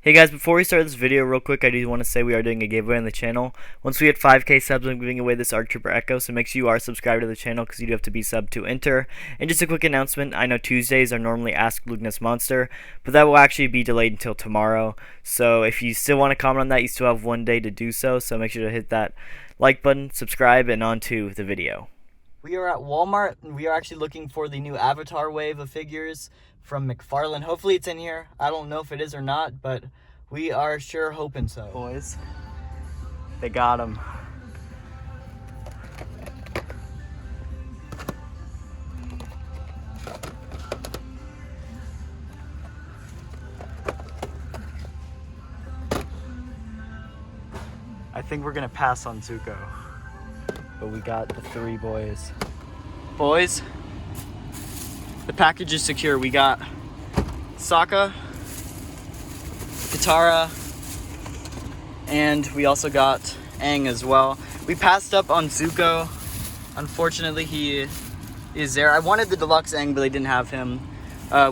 Hey guys, before we start this video real quick, I do want to say we are doing a giveaway on the channel. Once we hit 5k subs, I'm giving away this Arc Trooper Echo, so make sure you are subscribed to the channel because you do have to be subbed to enter. And just a quick announcement, I know Tuesdays are normally Ask Luke Ness Monster, but that will actually be delayed until tomorrow. So if you still want to comment on that, you still have one day to do so, so make sure to hit that like button, subscribe, and on to the video. We are at Walmart, and we are actually looking for the new Avatar wave of figures from McFARLANE. Hopefully it's in here. I don't know if it is or not, but we are sure hoping so. Boys, they got him. I think we're gonna pass on Zuko, but we got the three boys. Boys, the package is secure. We got Saka, Katara, and we also got Aang as well. We passed up on Zuko. Unfortunately, he is there. I wanted the deluxe Aang, but they didn't have him.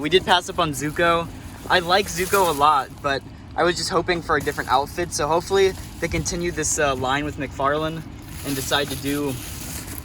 We did pass up on Zuko. I like Zuko a lot, but I was just hoping for a different outfit. So hopefully they continue this line with McFarlane and decide to do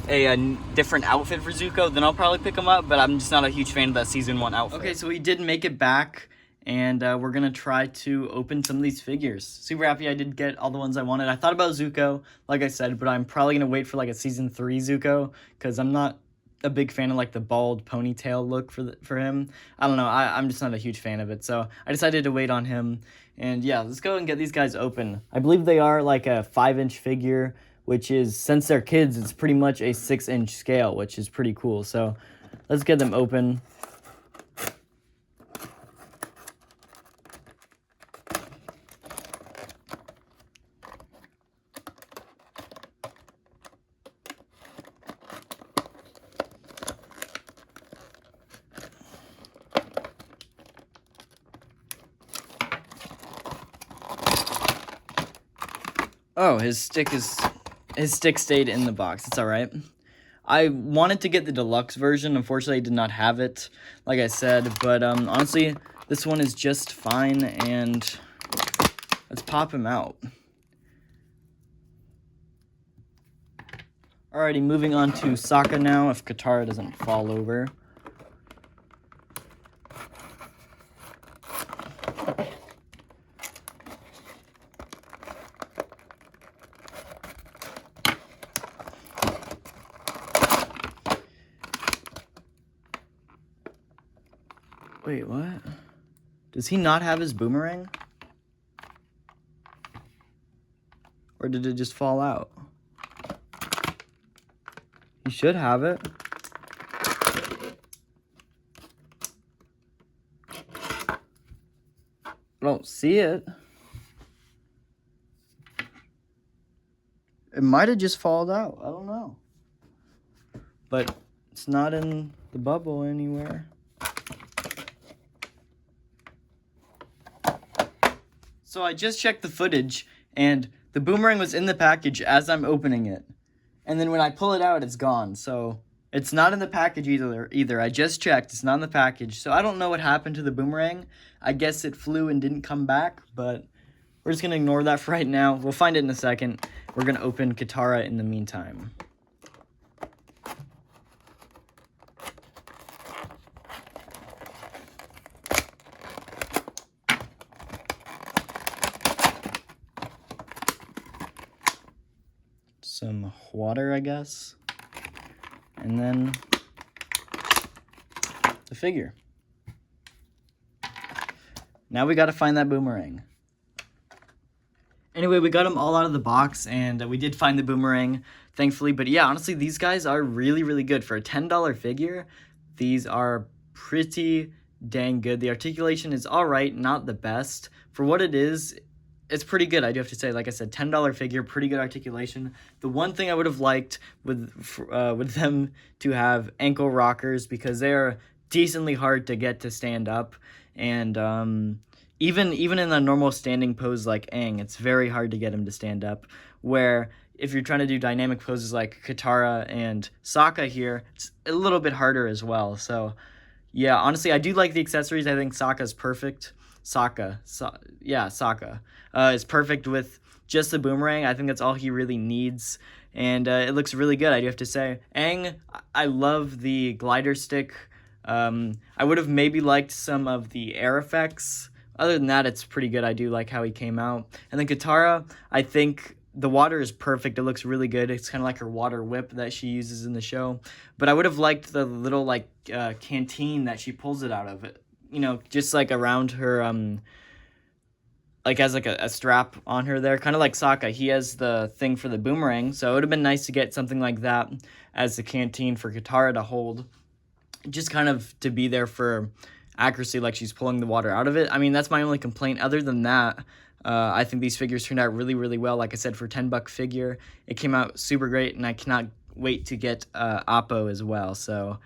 a different outfit for Zuko. Then I'll probably pick him up, but I'm just not a huge fan of that season 1 outfit. Okay, so we did make it back. And we're going to try to open some of these figures. Super happy I did get all the ones I wanted. I thought about Zuko, like I said, but I'm probably going to wait for like a season 3 Zuko, because I'm not a big fan of like the bald ponytail look for him. I don't know. I'm just not a huge fan of it. So I decided to wait on him. And yeah, let's go and get these guys open. I believe they are like a 5-inch figure, which is, since they're kids, it's pretty much a 6-inch scale, which is pretty cool. So let's get them open. Oh, his stick stayed in the box. It's all right. I wanted to get the deluxe version. Unfortunately, I did not have it, like I said. But honestly, this one is just fine. And let's pop him out. Alrighty, moving on to Saka now, if Katara doesn't fall over. Wait, what? Does he not have his boomerang? Or did it just fall out? He should have it. I don't see it. It might have just fallen out. I don't know. But it's not in the bubble anywhere. So I just checked the footage, and the boomerang was in the package as I'm opening it. And then when I pull it out, it's gone. So it's not in the package either. I just checked. It's not in the package. So I don't know what happened to the boomerang. I guess it flew and didn't come back, but we're just going to ignore that for right now. We'll find it in a second. We're going to open Katara in the meantime. Some water, I guess, and then the figure. Now we got to find that boomerang. Anyway, we got them all out of the box, and we did find the boomerang, thankfully. But yeah, honestly, these guys are really, really good. For a $10 figure, these are pretty dang good. The articulation is all right, not the best. For what it is, it's pretty good, I do have to say. Like I said, $10 figure, pretty good articulation. The one thing I would have liked with them to have ankle rockers, because they're decently hard to get to stand up. And even in a normal standing pose like Aang, it's very hard to get him to stand up. Where if you're trying to do dynamic poses like Katara and Saka here, it's a little bit harder as well. So yeah, honestly, I do like the accessories. I think Sokka's perfect. Saka. Saka. Is perfect with just the boomerang. I think that's all he really needs. And it looks really good, I do have to say. Aang, I love the glider stick. I would have maybe liked some of the air effects. Other than that, it's pretty good. I do like how he came out. And then Katara, I think the water is perfect. It looks really good. It's kind of like her water whip that she uses in the show. But I would have liked the little like canteen that she pulls it out of. It, you know, just like around her, like has like a strap on her there, kind of like Sokka. He has the thing for the boomerang, so it would have been nice to get something like that as the canteen for Katara to hold, just kind of to be there for accuracy, like she's pulling the water out of it. I mean, that's my only complaint. Other than that, I think these figures turned out really, really well. Like I said, for $10 figure, it came out super great, and I cannot wait to get Oppo as well. So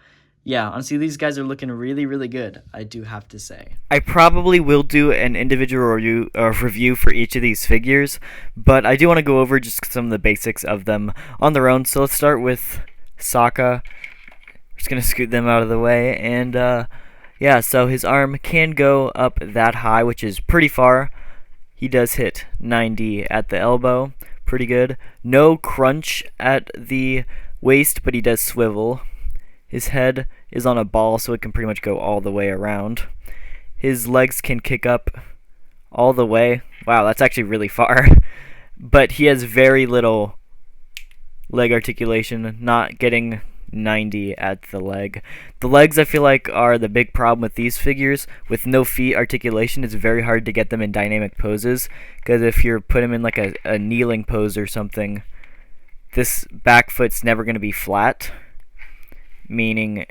yeah, honestly, these guys are looking really, really good, I do have to say. I probably will do an individual review for each of these figures, but I do want to go over just some of the basics of them on their own. So let's start with Sokka. Just going to scoot them out of the way. And yeah, so his arm can go up that high, which is pretty far. He does hit 90 at the elbow. Pretty good. No crunch at the waist, but he does swivel. His head is on a ball, so it can pretty much go all the way around. His legs can kick up all the way. Wow, that's actually really far. But he has very little leg articulation, not getting 90 at the leg. The legs, I feel like, are the big problem with these figures. With no feet articulation, it's very hard to get them in dynamic poses, because if you put him in like a kneeling pose or something, this back foot's never going to be flat, meaning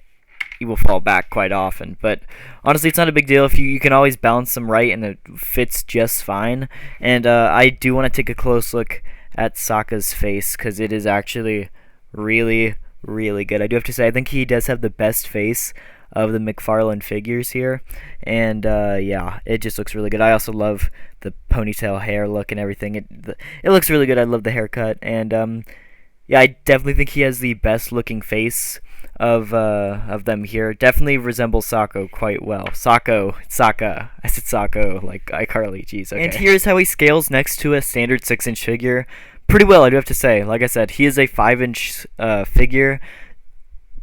he will fall back quite often. But honestly, it's not a big deal. If you can always balance them right, and it fits just fine. And I do want to take a close look at Sokka's face, because it is actually really, really good. I do have to say, I think he does have the best face of the McFARLANE figures here. And yeah, it just looks really good. I also love the ponytail hair look and everything. It looks really good. I love the haircut. And yeah, I definitely think he has the best looking face of them here. Definitely resembles Sokka quite well. Sokka. I said Sokka like iCarly. Jeez. Okay. And here's how he scales next to a standard 6-inch figure. Pretty well, I do have to say. Like I said, he is a 5-inch figure,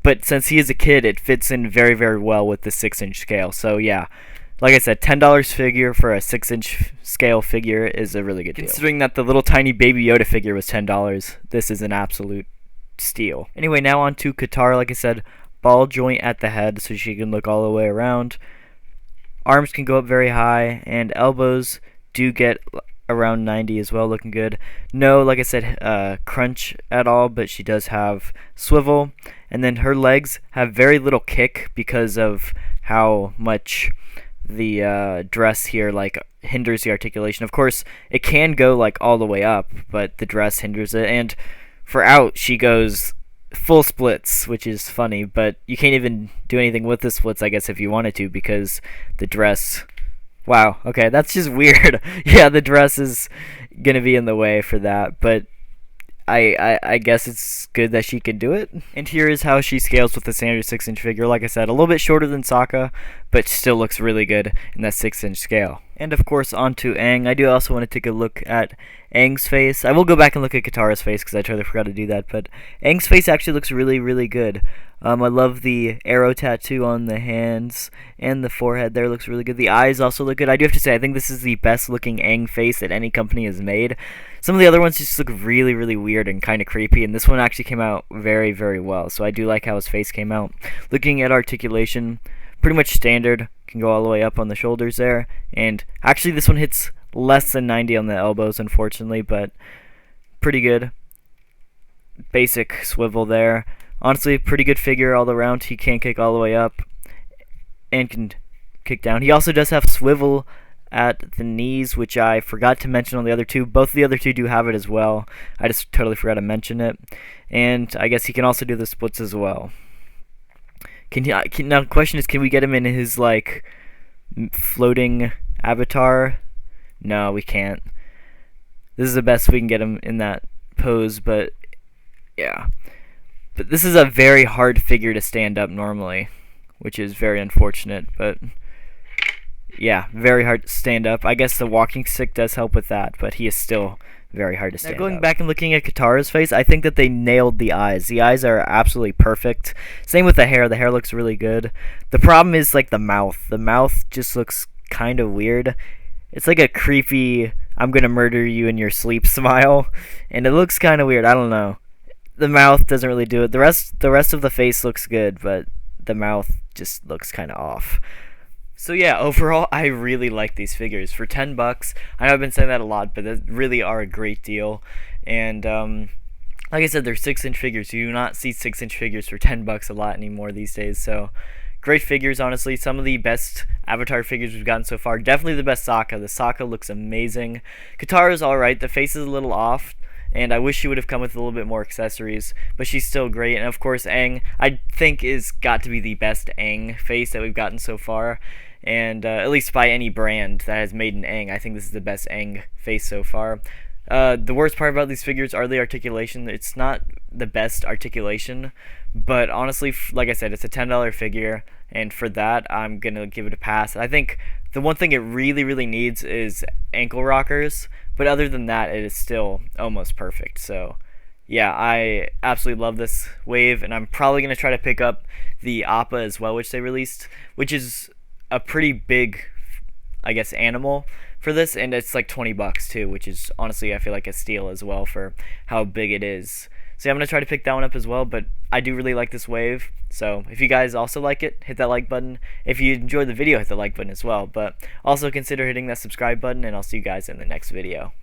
but since he is a kid, it fits in very, very well with the 6-inch scale. So yeah, like I said, $10 figure for a 6-inch scale figure is a really good deal. Considering that the little tiny Baby Yoda figure was $10, this is an absolute steal. Anyway, now on to Katara. Like I said, ball joint at the head, so she can look all the way around. Arms can go up very high, and elbows do get around 90 as well, looking good. No, like I said, crunch at all, but she does have swivel. And then her legs have very little kick because of how much the dress here like hinders the articulation. Of course, it can go like all the way up, but the dress hinders it. And for out, she goes full splits, which is funny, but you can't even do anything with the splits, I guess, if you wanted to, because the dress... Wow, okay, that's just weird. Yeah, the dress is gonna be in the way for that, but I guess it's good that she can do it. And here is how she scales with the standard 6-inch figure. Like I said, a little bit shorter than Sokka, but still looks really good in that 6-inch scale. And of course, onto Aang. I do also want to take a look at Aang's face. I will go back and look at Katara's face because I totally forgot to do that, but Aang's face actually looks really, really good. I love the arrow tattoo on the hands and the forehead there looks really good. The eyes also look good. I do have to say, I think this is the best looking Aang face that any company has made. Some of the other ones just look really, really weird and kind of creepy, and this one actually came out very, very well. So I do like how his face came out. Looking at articulation, pretty much standard. Can go all the way up on the shoulders there. And actually this one hits less than 90 on the elbows, unfortunately, but pretty good. Basic swivel there. Honestly, pretty good figure all around. He can kick all the way up and can kick down. He also does have swivel at the knees, which I forgot to mention on the other two. Both of the other two do have it as well. I just totally forgot to mention it. And I guess he can also do the splits as well. Now the question is, can we get him in his like floating avatar? No, we can't. This is the best we can get him in that pose, but yeah. But this is a very hard figure to stand up normally, which is very unfortunate, but yeah, very hard to stand up. I guess the walking stick does help with that, but he is still very hard to stand up. Now, going back and looking at Katara's face, I think that they nailed the eyes. The eyes are absolutely perfect. Same with the hair. The hair looks really good. The problem is like the mouth. The mouth just looks kind of weird. It's like a creepy "I'm gonna murder you in your sleep" smile, and it looks kind of weird. I don't know. The mouth doesn't really do it. The rest of the face looks good, but the mouth just looks kind of off. So yeah, overall, I really like these figures. For $10, I know I've been saying that a lot, but they really are a great deal. And like I said, they're 6-inch figures. You do not see 6-inch figures for $10 a lot anymore these days. So great figures, honestly. Some of the best Avatar figures we've gotten so far. Definitely the best Sokka. The Sokka looks amazing. Katara's alright. The face is a little off, and I wish she would have come with a little bit more accessories, but she's still great. And of course, Aang, I think, is got to be the best Aang face that we've gotten so far, and at least by any brand that has made an Aang, I think this is the best Aang face so far. The worst part about these figures are the articulation. It's not the best articulation, but honestly, like I said, it's a $10 figure, and for that, I'm gonna give it a pass. I think the one thing it really, really needs is ankle rockers, but other than that, it is still almost perfect. So yeah, I absolutely love this wave, and I'm probably gonna try to pick up the Appa as well, which they released, which is a pretty big, I guess, animal for this, and it's like $20 too, which is honestly, I feel like a steal as well for how big it is. So yeah, I'm gonna try to pick that one up as well, but I do really like this wave. So if you guys also like it, hit that like button. If you enjoyed the video, hit the like button as well, but also consider hitting that subscribe button, and I'll see you guys in the next video.